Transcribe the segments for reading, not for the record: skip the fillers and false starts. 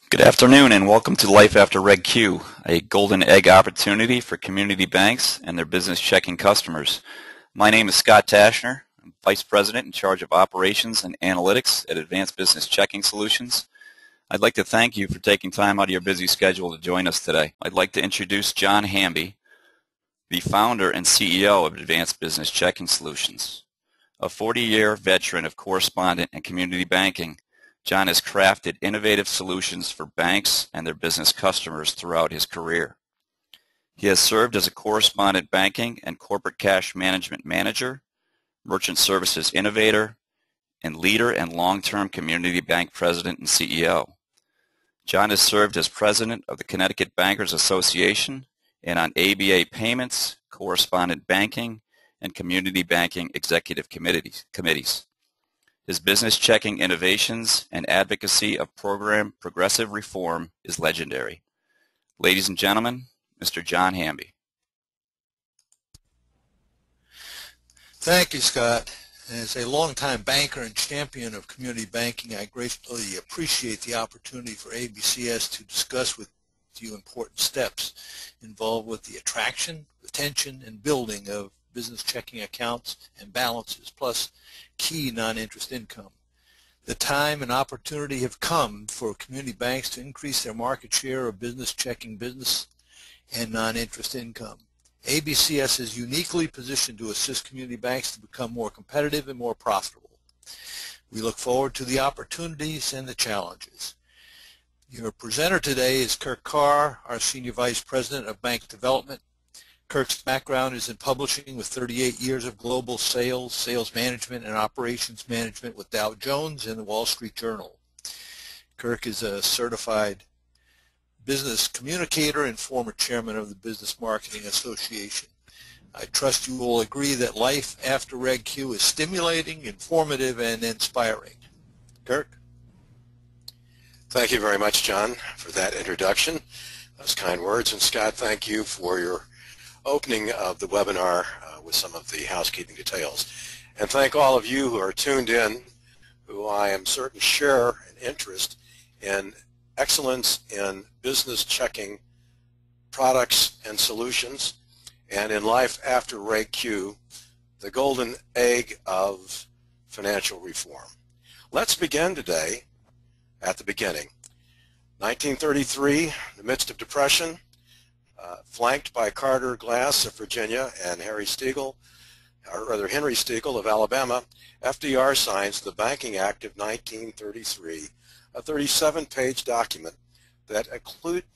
Good afternoon and welcome to Life After Reg Q, a golden egg opportunity for community banks and their business checking customers. My name is Scott Tashner. I'm Vice President in charge of Operations and Analytics at Advanced Business Checking Solutions. I'd like to thank you for taking time out of your busy schedule to join us today. I'd like to introduce John Hamby, the founder and CEO of Advanced Business Checking Solutions. A 40-year veteran of correspondent and community banking, John has crafted innovative solutions for banks and their business customers throughout his career. He has served as a correspondent banking and corporate cash management manager, merchant services innovator, and leader and long-term community bank president and CEO. John has served as president of the Connecticut Bankers Association and on ABA payments, correspondent banking, and community banking executive committees. His business checking innovations and advocacy of program progressive reform is legendary. Ladies and gentlemen, Mr. John Hamby. Thank you, Scott. As a longtime banker and champion of community banking, I greatly appreciate the opportunity for ABCS to discuss with you important steps involved with the attraction, retention, and building of business checking accounts and balances, plus key non-interest income. The time and opportunity have come for community banks to increase their market share of business checking business and non-interest income. ABCS is uniquely positioned to assist community banks to become more competitive and more profitable. We look forward to the opportunities and the challenges. Your presenter today is Kirk Carr, our Senior Vice President of Bank Development. Kirk's background is in publishing with 38 years of global sales, sales management, and operations management with Dow Jones and the Wall Street Journal. Kirk is a certified business communicator and former chairman of the Business Marketing Association. I trust you will agree that life after Reg Q is stimulating, informative, and inspiring. Kirk? Thank you very much, John, for that introduction. Those kind words. And Scott, thank you for your opening of the webinar with some of the housekeeping details. And thank all of you who are tuned in, who I am certain share an interest in excellence in business checking products and solutions, and in life after Reg Q, the golden egg of financial reform. Let's begin today at the beginning. 1933, the midst of Depression, flanked by Carter Glass of Virginia and Henry Steagall of Alabama, FDR signs the Banking Act of 1933, a 37-page document that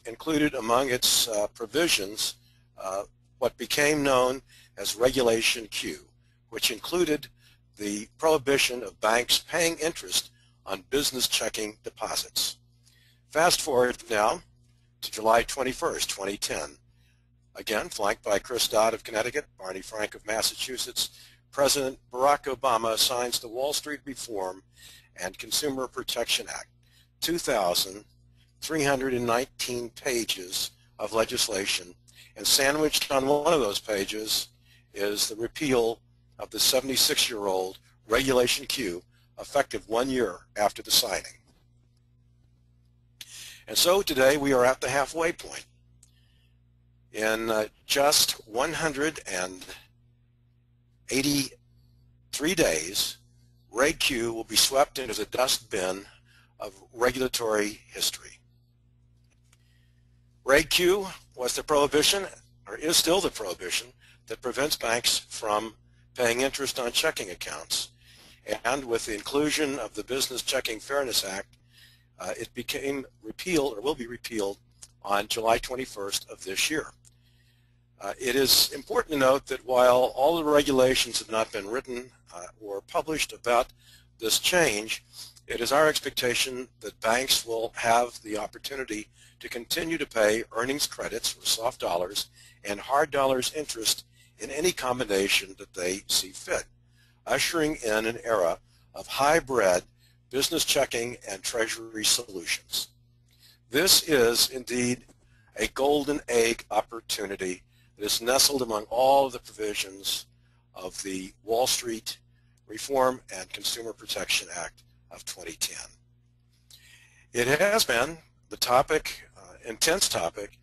included among its provisions what became known as Regulation Q, which included the prohibition of banks paying interest on business checking deposits. Fast forward now to July 21st, 2010. Again, flanked by Chris Dodd of Connecticut, Barney Frank of Massachusetts, President Barack Obama signs the Wall Street Reform and Consumer Protection Act, 2,319 pages of legislation, and sandwiched on one of those pages is the repeal of the 76-year-old Regulation Q, effective 1 year after the signing. And so today we are at the halfway point. In just 183 days, Reg Q will be swept into the dustbin of regulatory history. Reg Q was the prohibition, or is still the prohibition, that prevents banks from paying interest on checking accounts. And with the inclusion of the Business Checking Fairness Act, it became repealed, or will be repealed, on July 21st of this year. It is important to note that while all the regulations have not been written or published about this change, it is our expectation that banks will have the opportunity to continue to pay earnings credits, or soft dollars, and hard dollars interest in any combination that they see fit, ushering in an era of hybrid business checking and treasury solutions. This is indeed a golden egg opportunity that is nestled among all of the provisions of the Wall Street Reform and Consumer Protection Act of 2010. It has been the topic, intense topic,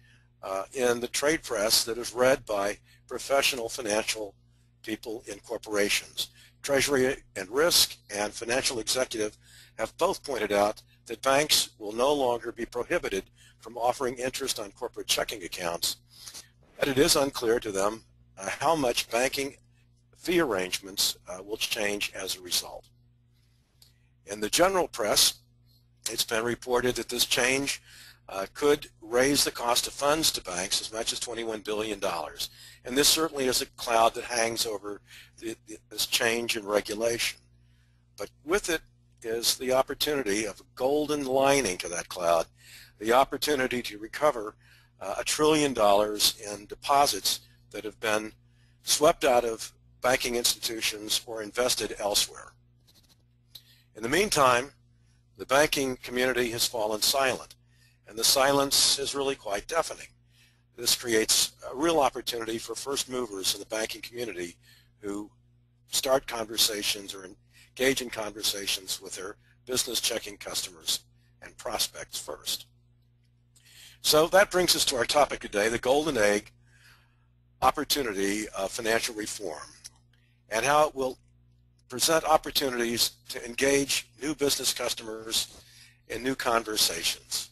in the trade press that is read by professional financial people in corporations. Treasury and Risk and Financial Executive have both pointed out that banks will no longer be prohibited from offering interest on corporate checking accounts, but it is unclear to them how much banking fee arrangements will change as a result. In the general press, it's been reported that this change could raise the cost of funds to banks as much as $21 billion. And this certainly is a cloud that hangs over this change in regulation. But with it is the opportunity of a golden lining to that cloud, the opportunity to recover $1 trillion in deposits that have been swept out of banking institutions or invested elsewhere. In the meantime, the banking community has fallen silent, and the silence is really quite deafening. This creates a real opportunity for first movers in the banking community who start conversations or engage in conversations with their business checking customers and prospects first. So that brings us to our topic today, the golden egg opportunity of financial reform, and how it will present opportunities to engage new business customers in new conversations,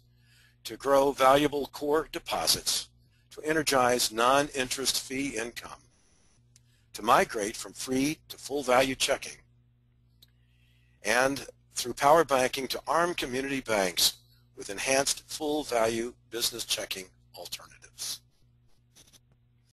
to grow valuable core deposits, to energize non-interest fee income, to migrate from free to full value checking, and through power banking to arm community banks with enhanced full value business checking alternatives.